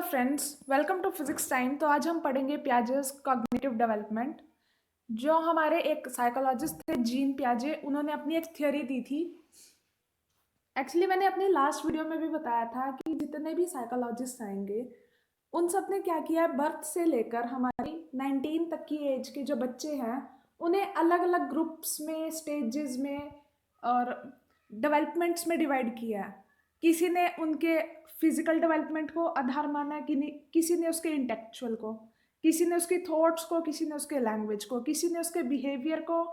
Friends, welcome to physics time. तो आज हम पढ़ेंगे पियाजेस कॉग्निटिव डेवलपमेंट। जो हमारे एक साइकोलॉजिस्ट थे जीन पियाजे, उन्होंने अपनी एक थ्योरी दी थी। एक्चुअली मैंने अपनी लास्ट वीडियो में भी बताया था कि जितने भी साइकोलॉजिस्ट आएंगे उन सब ने क्या किया है, बर्थ से लेकर हमारी 19 तक की एज के जो बच्चे हैं उन्हें अलग अलग ग्रुप्स में, स्टेजेस में और डेवलपमेंट्स में डिवाइड किया है। किसी ने उनके फिजिकल डेवलपमेंट को आधार माना है, किसी ने उसके इंटेलेक्चुअल को, किसी ने उसकी थॉट्स को, किसी ने उसके लैंग्वेज को, किसी ने उसके बिहेवियर को,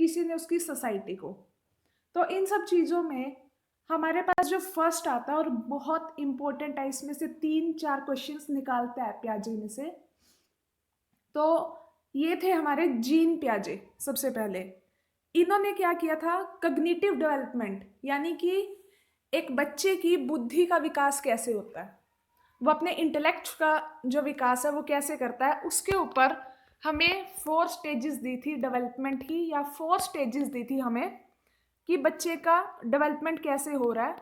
किसी ने उसकी सोसाइटी को। तो इन सब चीज़ों में हमारे पास जो फर्स्ट आता है और बहुत इंपॉर्टेंट है, इसमें से 3-4 क्वेश्चंस निकालता है पियाजे में से। तो ये थे हमारे जीन पियाजे। सबसे पहले इन्होंने क्या किया था, कॉग्निटिव डेवलपमेंट, यानी कि एक बच्चे की बुद्धि का विकास कैसे होता है, वो अपने इंटेलेक्ट का जो विकास है वो कैसे करता है, उसके ऊपर हमें 4 स्टेजेस दी थी डेवलपमेंट की, या 4 स्टेजेस दी थी हमें कि बच्चे का डेवलपमेंट कैसे हो रहा है।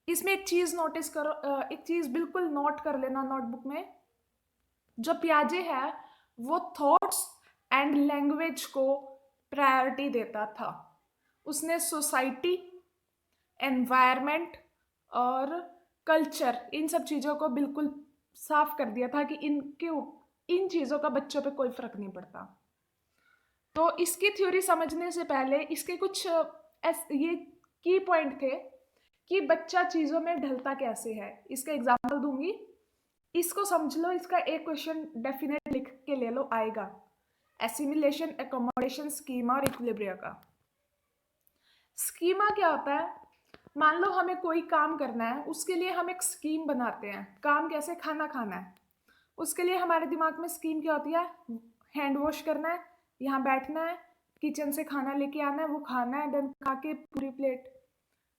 इसमें एक चीज़ नोटिस करो, एक चीज़ बिल्कुल नोट कर लेना नोटबुक में। जो पियाजे है वो थॉट्स एंड लैंग्वेज को प्रायोरिटी देता था। उसने सोसाइटी, एनवायरनमेंट और कल्चर, इन सब चीज़ों को बिल्कुल साफ कर दिया था कि इन चीज़ों का बच्चों पे कोई फर्क नहीं पड़ता। तो इसकी थ्योरी समझने से पहले इसके कुछ ये की पॉइंट थे कि बच्चा चीज़ों में ढलता कैसे है। इसका एग्जाम्पल दूंगी, इसको समझ लो। इसका एक क्वेश्चन डेफिनेट लिख के ले लो, आएगा एसिमिलेशन, एकोमोडेशन, स्कीमा और इक्विलिब्रिया का। स्कीमा क्या होता है, मान लो हमें कोई काम करना है, उसके लिए हम एक स्कीम बनाते हैं। काम कैसे, खाना खाना है, उसके लिए हमारे दिमाग में स्कीम क्या होती है, हैंड वॉश करना है, यहाँ बैठना है, किचन से खाना लेके आना है, वो खाना है, देन खा के पूरी प्लेट,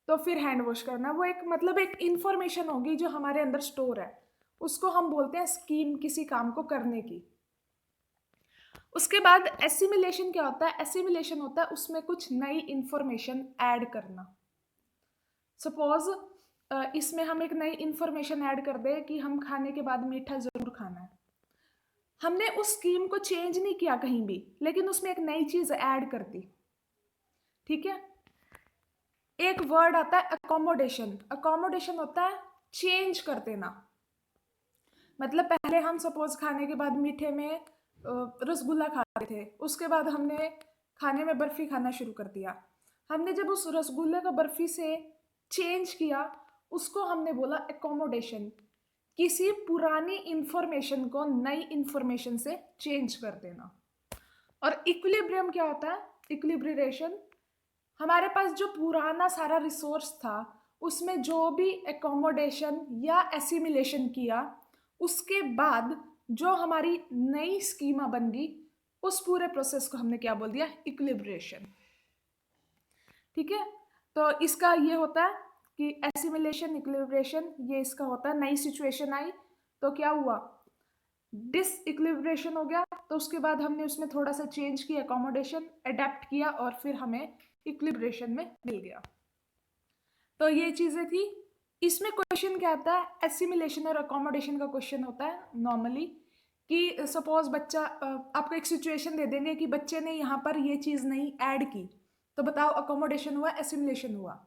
तो फिर हैंड वॉश करना है। वो एक मतलब एक इंफॉर्मेशन होगी जो हमारे अंदर स्टोर है, उसको हम बोलते हैं स्कीम, किसी काम को करने की। उसके बाद एसिमिलेशन क्या होता है, एसिमिलेशन होता है उसमें कुछ नई इंफॉर्मेशन ऐड करना। सपोज इसमें हम एक नई इंफॉर्मेशन ऐड कर दे कि हम खाने के बाद मीठा जरूर खाना है। हमने उस स्कीम को चेंज नहीं किया कहीं भी, लेकिन उसमें एक नई चीज ऐड कर दी। ठीक है। एक वर्ड आता है अकोमोडेशन। अकोमोडेशन होता है चेंज कर देना। मतलब पहले हम सपोज खाने के बाद मीठे में रसगुल्ला खाते थे, उसके बाद हमने खाने में बर्फी खाना शुरू कर दिया। हमने जब उस रसगुल्ले को बर्फी से चेंज किया, उसको हमने बोला एकोमोडेशन। किसी पुरानी इंफॉर्मेशन को नई इंफॉर्मेशन से चेंज कर देना। और इक्विलिब्रियम क्या होता है, इक्विलिब्रिएशन, हमारे पास जो पुराना सारा रिसोर्स था उसमें जो भी एकोमोडेशन या एसिमिलेशन किया, उसके बाद जो हमारी नई स्कीमा बन गई, उस पूरे प्रोसेस को हमने क्या बोल दिया, इक्विलिब्रिएशन। ठीक है। तो इसका ये होता है कि एसिमिलेशन, इक्विलिब्रिएशन, ये इसका होता है। नई सिचुएशन आई तो क्या हुआ, डिसइक्विलिब्रिएशन हो गया, तो उसके बाद हमने उसमें थोड़ा सा चेंज किया, अकोमोडेशन, अडेप्ट किया, और फिर हमें इक्विलिब्रिएशन में मिल गया। तो ये चीजें थी। इसमें क्वेश्चन क्या आता है, एसिमिलेशन और अकोमोडेशन का क्वेश्चन होता है नॉर्मली कि सपोज बच्चा, आपको एक सिचुएशन दे देंगे कि बच्चे ने यहाँ पर ये चीज नहीं ऐड की, तो बताओ अकोमोडेशन हुआ, एसिमिलेशन हुआ।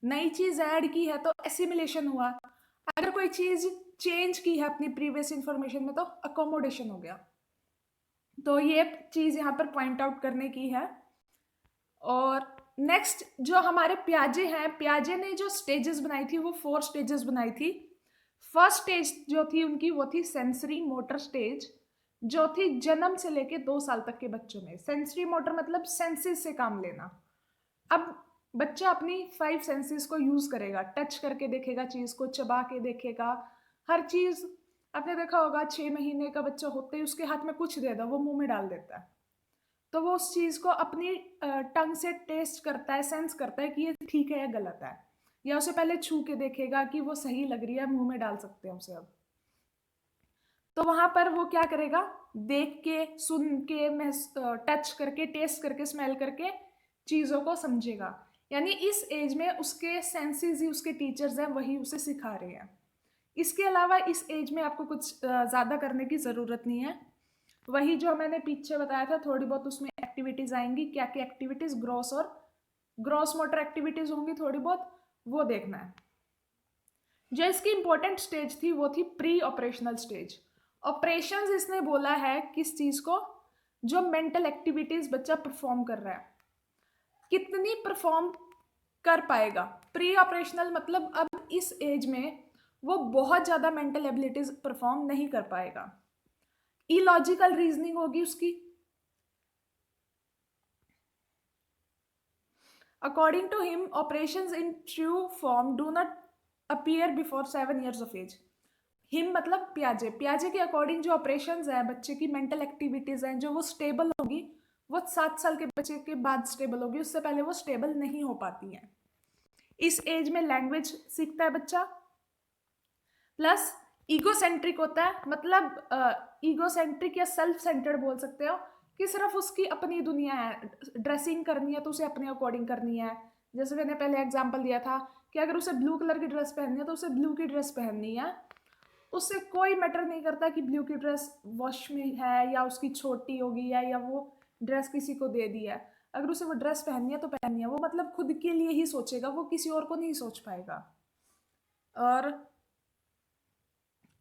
नई चीज ऐड की है तो एसिमिलेशन हुआ। अगर कोई चीज चेंज की है अपनी प्रीवियस इंफॉर्मेशन में तो अकोमोडेशन हो गया। तो ये चीज यहाँ पर पॉइंट आउट करने की है। और नेक्स्ट जो हमारे पियाजे हैं, पियाजे ने जो स्टेजेस बनाई थी वो 4 स्टेजेस बनाई थी। फर्स्ट स्टेज जो थी उनकी वो थी सेंसरी मोटर स्टेज, जो थी जन्म से लेके 2 साल तक के बच्चों में। सेंसरी मोटर मतलब सेंसेस से काम लेना। अब बच्चा अपनी 5 सेंसेस को यूज करेगा, टच करके देखेगा चीज को, चबा के देखेगा, हर चीज। आपने देखा होगा 6 महीने का बच्चा होते ही उसके हाथ में कुछ दे दो वो मुंह में डाल देता है, तो वो उस चीज को अपनी टंग से टेस्ट करता है, सेंस करता है कि ये ठीक है या गलत है, या उसे पहले छू के देखेगा कि वो सही लग रही है, मुंह में डाल सकते हैं उसे अब। तो वहां पर वो क्या करेगा, देख के, सुन के, टच करके, टेस्ट करके, स्मेल करके चीजों को समझेगा। यानी इस एज में उसके सेंसेस ही उसके टीचर्स हैं, वही उसे सिखा रहे हैं इसके अलावा इस एज में आपको कुछ ज़्यादा करने की ज़रूरत नहीं है। वही जो मैंने पीछे बताया था, थोड़ी बहुत उसमें एक्टिविटीज़ आएंगी। क्या क्या एक्टिविटीज़? ग्रॉस मोटर एक्टिविटीज़ होंगी थोड़ी बहुत, वो देखना है। जो इसकी इंपॉर्टेंट स्टेज थी वो थी प्री ऑपरेशनल स्टेज। ऑपरेशंस इसने बोला है किस चीज़ को? जो मेंटल एक्टिविटीज़ बच्चा परफॉर्म कर रहा है, कितनी परफॉर्म कर पाएगा। प्री ऑपरेशनल मतलब अब इस एज में वो बहुत ज़्यादा मेंटल एबिलिटीज परफॉर्म नहीं कर पाएगा। इलॉजिकल रीजनिंग होगी उसकी। According to him, operations in true form do not appear before 7 years of age. Him मतलब पियाजे के अकॉर्डिंग जो ऑपरेशंस है बच्चे की, मेंटल एक्टिविटीज हैं, जो वो स्टेबल होगी वो 7 साल के बच्चे के बाद स्टेबल होगी, उससे पहले वो स्टेबल नहीं हो पाती हैं। इस एज में लैंग्वेज सीखता है बच्चा, प्लस ईगोसेंट्रिक होता है। मतलब ईगोसेंट्रिक या सेल्फ सेंटर्ड बोल सकते हो, कि सिर्फ उसकी अपनी दुनिया है। ड्रेसिंग करनी है तो उसे अपने अकॉर्डिंग करनी है। जैसे मैंने पहले एग्जांपल दिया था कि अगर उसे ब्लू कलर की ड्रेस पहननी है तो उसे ब्लू की ड्रेस पहननी है। उससे कोई मैटर नहीं करता कि ब्लू की ड्रेस वॉश में है या उसकी छोटी होगी या वो ड्रेस किसी को दे दी है। अगर उसे वो ड्रेस पहननी है तो पहननी है। वो मतलब खुद के लिए ही सोचेगा, वो किसी और को नहीं सोच पाएगा। और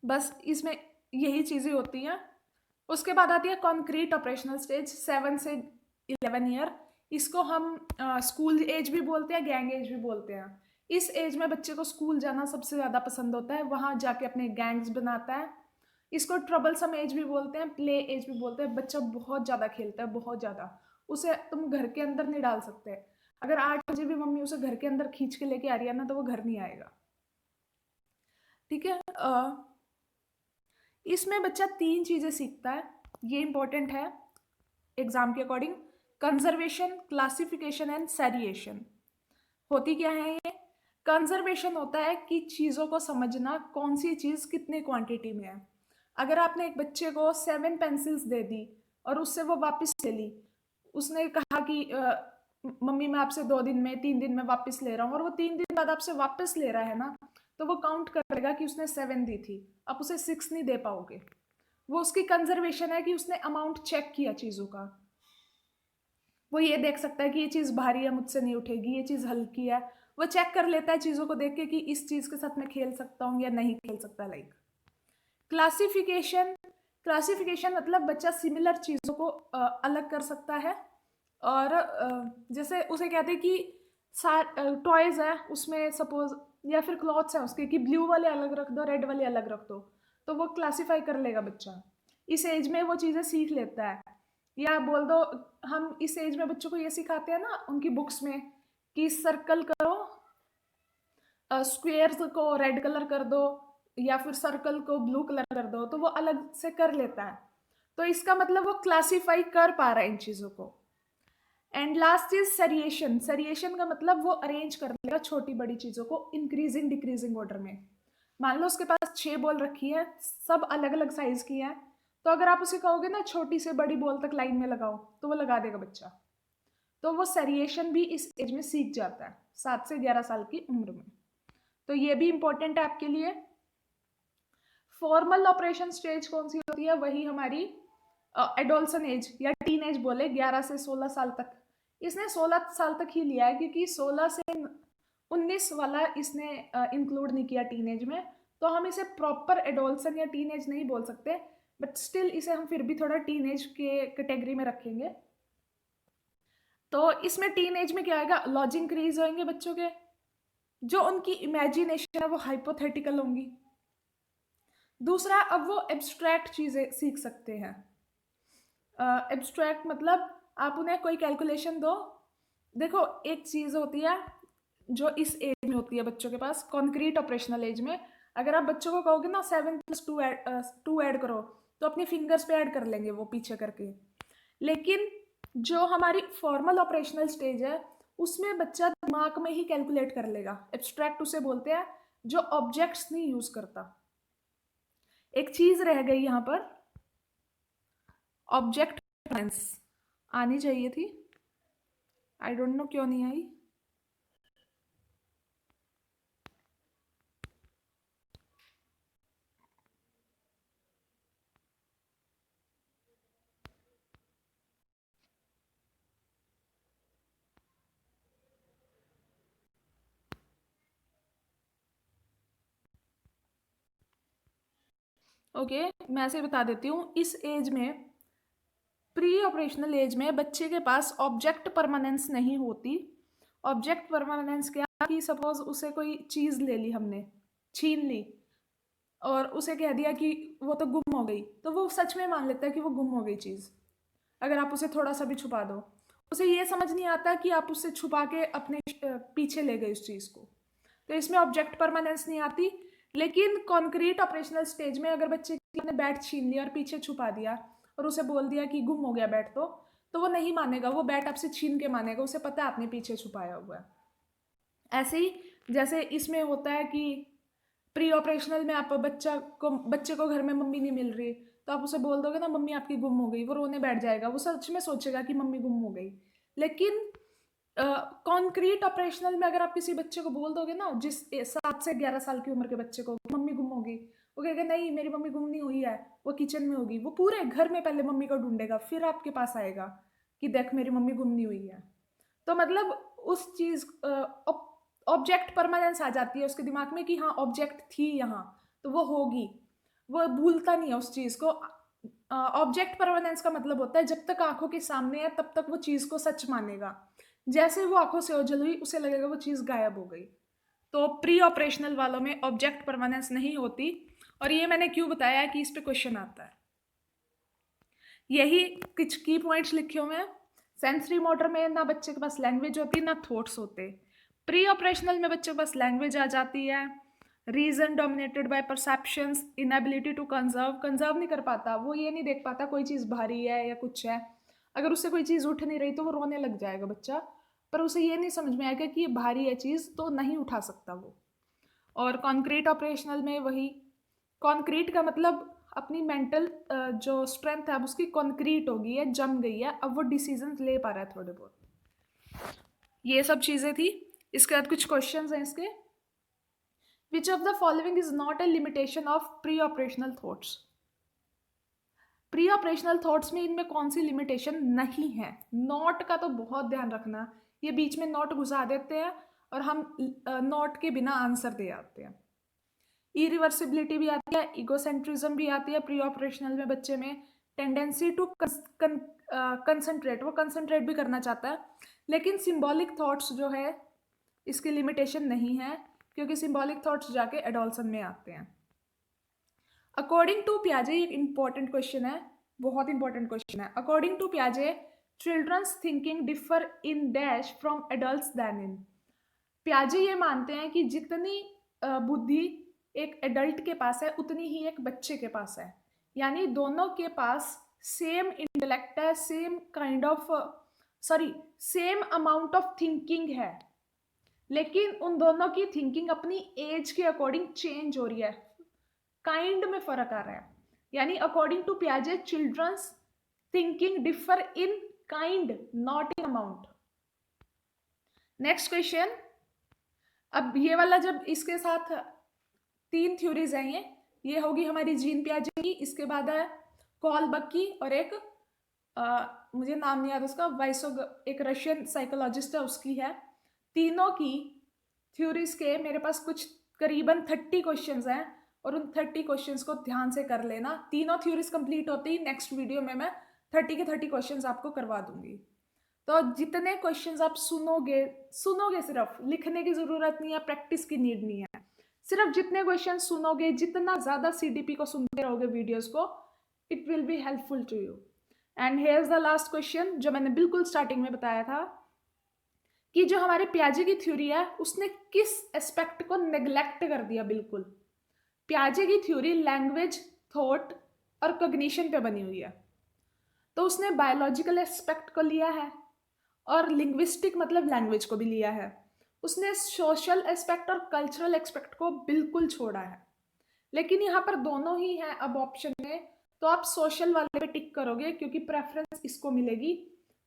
बस इसमें यही चीज़ें होती हैं। उसके बाद आती है कॉन्क्रीट ऑपरेशनल स्टेज, 7 से 11 ईयर। इसको हम स्कूल एज भी बोलते हैं, गैंग एज भी बोलते हैं। इस एज में बच्चे को स्कूल जाना सबसे ज़्यादा पसंद होता है, वहाँ जाके अपने गैंग्स बनाता है। इसको ट्रबलसम एज भी बोलते हैं, प्ले एज भी बोलते हैं। बच्चा बहुत ज़्यादा खेलता है, बहुत ज़्यादा। उसे तुम घर के अंदर नहीं डाल सकते। अगर 8 बजे भी मम्मी उसे घर के अंदर खींच के लेके आ रही है ना, तो वो घर नहीं आएगा। ठीक है। इसमें बच्चा 3 चीज़ें सीखता है, ये इंपॉर्टेंट है एग्जाम के according. Conservation, classification and seriation. होती क्या है ये? कंजर्वेशन होता है कि चीज़ों को समझना, कौन सी चीज़ कितने क्वांटिटी में है। अगर आपने एक बच्चे को 7 पेंसिल्स दे दी और उससे वो वापस ले ली, उसने कहा कि मम्मी मैं आपसे 2 दिन में 3 दिन में वापस ले रहा हूँ, और वो 3 दिन बाद आपसे वापस ले रहा है ना, तो वो काउंट करेगा कि उसने 7 दी थी, आप उसे 6 नहीं दे पाओगे। वो उसकी कंजर्वेशन है कि उसने अमाउंट चेक किया चीज़ों का। वो ये देख सकता है कि ये चीज़ भारी है, मुझसे नहीं उठेगी, ये चीज़ हल्की है। वो चेक कर लेता है चीज़ों को देख के कि इस चीज़ के साथ मैं खेल सकता हूँ या नहीं खेल सकता। लाइक क्लासिफिकेशन, क्लासिफिकेशन मतलब बच्चा सिमिलर चीज़ों को अलग कर सकता है। और जैसे उसे कहते हैं कि टॉयज़ है उसमें सपोज, या फिर क्लॉथ्स हैं उसके, कि ब्लू वाले अलग रख दो, रेड वाले अलग रख दो, तो वो क्लासीफाई कर लेगा बच्चा। इस एज में वो चीज़ें सीख लेता है। या बोल दो, हम इस एज में बच्चों को ये सिखाते हैं ना उनकी बुक्स में, कि सर्कल करो, स्क्वेयर को रेड कलर कर दो, या फिर सर्कल को ब्लू कलर कर दो, तो वो अलग से कर लेता है। तो इसका मतलब वो क्लासीफाई कर पा रहा है इन चीज़ों को। And last is seriation. Seriation का मतलब वो अरेंज कर लेगा छोटी बड़ी चीज़ों को इंक्रीजिंग डिक्रीजिंग ऑर्डर में। मान लो उसके पास 6 बॉल रखी है, सब अलग अलग साइज की है, तो अगर आप उसे कहोगे ना छोटी से बड़ी बॉल तक लाइन में लगाओ, तो वो लगा देगा बच्चा। तो वो सरिएशन भी इस एज में सीख जाता है, 7 से 11 साल की उम्र में। तो ये भी इंपॉर्टेंट है आपके लिए। फॉर्मल ऑपरेशन स्टेज कौन सी होती है? वही हमारी एडोल्सन एज या टीन एज बोले, 11 से 16 साल तक। इसने 16 साल तक ही लिया है, क्योंकि 16 से 19 वाला इसने इंक्लूड नहीं किया टीनेज में। तो हम इसे प्रॉपर एडोल्सन या टीनेज नहीं बोल सकते, बट स्टिल इसे हम फिर भी थोड़ा टीनेज के कैटेगरी में रखेंगे। तो इसमें टीनेज में क्या आएगा? लॉजिक इंक्रीज होंगे बच्चों के, जो उनकी इमेजिनेशन है वो हाइपोथेटिकल होंगी। दूसरा, अब वो एब्स्ट्रैक्ट चीज़ें सीख सकते हैं। एब्स्ट्रैक्ट मतलब आप उन्हें कोई कैलकुलेशन दो। देखो एक चीज़ होती है जो इस एज में होती है बच्चों के पास, कॉन्क्रीट ऑपरेशनल एज में। अगर आप बच्चों को कहोगे ना 7 + 2 ऐड करो, तो अपनी फिंगर्स पे ऐड कर लेंगे वो पीछे करके। लेकिन जो हमारी फॉर्मल ऑपरेशनल स्टेज है उसमें बच्चा दिमाग में ही कैलकुलेट कर लेगा। एब्स्ट्रैक्ट उसे बोलते हैं जो ऑब्जेक्ट्स नहीं यूज करता। एक चीज रह गई यहाँ पर, ऑब्जेक्ट आनी चाहिए थी, आई डोंट नो क्यों नहीं आई। ओके, मैं ऐसे बता देती हूँ। इस एज में, प्री ऑपरेशनल एज में, बच्चे के पास ऑब्जेक्ट परमानेंस नहीं होती। ऑब्जेक्ट परमानेंस क्या कि सपोज उसे कोई चीज़ ले ली हमने, छीन ली, और उसे कह दिया कि वो तो गुम हो गई, तो वो सच में मान लेता है कि वो गुम हो गई चीज़। अगर आप उसे थोड़ा सा भी छुपा दो, उसे ये समझ नहीं आता कि आप उसे छुपा के अपने पीछे ले गए उस चीज़ को। तो इसमें ऑब्जेक्ट परमानेंस नहीं आती। लेकिन कॉन्क्रीट ऑपरेशनल स्टेज में अगर बच्चे ने बैट छीन लिया और पीछे छुपा दिया और उसे बोल दिया कि गुम हो गया बैट, तो वो नहीं मानेगा, वो बैट आपसे छीन के मानेगा, उसे पता है आपने पीछे छुपाया हुआ है। ऐसे ही जैसे इसमें होता है कि प्री ऑपरेशनल में आप बच्चे को घर में मम्मी नहीं मिल रही, तो आप उसे बोल दोगे ना मम्मी आपकी गुम हो गई, वो रोने बैठ जाएगा, वो सच में सोचेगा कि मम्मी गुम हो गई। लेकिन कॉन्क्रीट ऑपरेशनल में अगर आप किसी बच्चे को बोल दोगे ना, 7 से 11 साल की उम्र के बच्चे को, मम्मी गुम होगी, वो कहेगा नहीं मेरी मम्मी गुम नहीं हुई है, वो किचन में होगी। वो पूरे घर में पहले मम्मी को ढूंढेगा, फिर आपके पास आएगा कि देख मेरी मम्मी गुम नहीं हुई है। तो मतलब उस चीज़ ऑब्जेक्ट परमानेंस आ जाती है उसके दिमाग में कि हाँ ऑब्जेक्ट थी यहाँ, तो वो होगी, वो भूलता नहीं है उस चीज़ को। ऑब्जेक्ट परमानेंस का मतलब होता है जब तक आंखों के सामने है तब तक वो चीज़ को सच मानेगा, जैसे वो आंखों से ओझल हुई उसे लगेगा वो चीज़ गायब हो गई। तो प्री ऑपरेशनल वालों में ऑब्जेक्ट परमानेंस नहीं होती। और ये मैंने क्यों बताया है कि इस पे क्वेश्चन आता है। यही कुछ की पॉइंट्स लिखे हुए हैं। सेंसरी मोटर में ना बच्चे के पास लैंग्वेज होती ना थॉट्स होते। प्री ऑपरेशनल में बच्चे के पास लैंग्वेज आ जाती है। Reason dominated by perceptions, inability to conserve नहीं कर पाता, वो ये नहीं देख पाता कोई चीज़ भारी है या कुछ है। अगर उससे कोई चीज़ उठ नहीं रही तो वो रोने लग जाएगा बच्चा, पर उसे ये नहीं समझ में आएगा कि ये भारी है चीज़ तो नहीं उठा सकता वो। और कॉन्क्रीट ऑपरेशनल में वही, कॉन्क्रीट का मतलब अपनी मेंटल जो स्ट्रेंथ है अब उसकी कॉन्क्रीट हो गई है, जम गई है, अब वो डिसीजन ले पा रहा है थोड़े बहुत। ये सब चीज़ें थी। इसके बाद कुछ क्वेश्चंस हैं इसके। Which of the following is not a limitation of pre operational thoughts. Pre operational thoughts में इनमें कौन सी लिमिटेशन नहीं है। नॉट का तो बहुत ध्यान रखना, ये बीच में नॉट घुसा देते हैं और हम नॉट के बिना आंसर दे आते हैं। इरिवर्सिबिलिटी भी आती है, इगोसेंट्रिज्म भी आती है प्री ऑपरेशनल में बच्चे में। टेंडेंसी टू कंसंट्रेट, वो कंसंट्रेट भी करना चाहता है, लेकिन सिंबॉलिक थॉट्स जो है इसकी लिमिटेशन नहीं है, क्योंकि सिंबॉलिक थॉट्स जाके एडोल्सन में आते हैं। अकॉर्डिंग टू पियाजे, एक इंपॉर्टेंट क्वेश्चन है, बहुत इंपॉर्टेंट क्वेश्चन है। अकॉर्डिंग टू पियाजे, children's thinking differ in dash from adults than in. पियाजे ये मानते हैं कि जितनी बुद्धि एक एडल्ट के पास है उतनी ही एक बच्चे के पास है, यानी दोनों के पास सेम इंटेलेक्ट है, same kind of same amount of thinking है, लेकिन उन दोनों की थिंकिंग अपनी एज के अकॉर्डिंग चेंज हो रही है, काइंड में फर्क आ रहा है। यानी अकॉर्डिंग टू पियाजे children's thinking differ in kind not in amount. Next question. अब ये वाला जब इसके साथ 3 थ्योरीज हैं, ये होगी हमारी जीन पियाजे की, इसके बाद है कॉलबक की, और एक मुझे नाम नहीं याद उसका, एक रशियन साइकोलॉजिस्ट है उसकी है। तीनों की थ्योरीज के मेरे पास कुछ करीबन 30 क्वेश्चंस हैं, और उन 30 क्वेश्चंस को ध्यान से कर लेना। तीनों थ्योरीज कंप्लीट होती ही नेक्स्ट वीडियो में मैं 30 के 30 क्वेश्चंस आपको करवा दूंगी। तो जितने क्वेश्चंस आप सुनोगे सिर्फ, लिखने की जरूरत नहीं है, प्रैक्टिस की नीड नहीं है। सिर्फ जितने क्वेश्चन सुनोगे, जितना ज्यादा CDP को सुनते रहोगे वीडियोस को, it will be helpful to you. And here is the last question, जो मैंने बिल्कुल स्टार्टिंग में बताया था कि जो हमारे पियाजे की थ्योरी है उसने किस एस्पेक्ट को नेग्लेक्ट कर दिया। बिल्कुल पियाजे की थ्योरी लैंग्वेज, थॉट और कॉग्निशन पे बनी हुई है, तो उसने बायोलॉजिकल एस्पेक्ट को लिया है और लिंग्विस्टिक मतलब लैंग्वेज को भी लिया है। उसने सोशल एस्पेक्ट और कल्चरल एस्पेक्ट को बिल्कुल छोड़ा है। लेकिन यहाँ पर दोनों ही हैं अब ऑप्शन में, तो आप सोशल वाले पे टिक करोगे क्योंकि प्रेफरेंस इसको मिलेगी।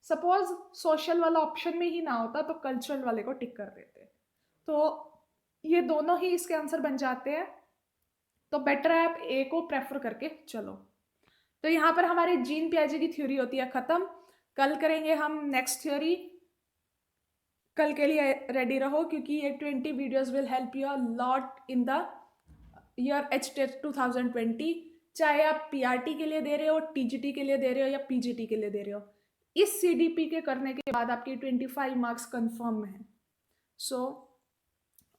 सपोज सोशल वाला ऑप्शन में ही ना होता तो कल्चरल वाले को टिक कर देते। तो ये दोनों ही इसके आंसर बन जाते हैं, तो बेटर है आप ए को प्रेफर करके चलो। तो यहाँ पर हमारे जीन पियाजे की थ्योरी होती है खत्म। कल करेंगे हम नेक्स्ट थ्योरी। कल के लिए रेडी रहो क्योंकि ये 20 videos will help you a lot in the year HTET 2020। चाहे आप पीआरटी के लिए दे रहे हो, टीजीटी के लिए दे रहे हो या पीजीटी के लिए दे रहे हो। इस सीडीपी के करने के बाद आपके 25 मार्क्स कंफर्म है। So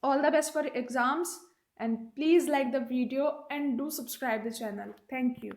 all the best for exams and please like the video and do subscribe the channel. Thank you.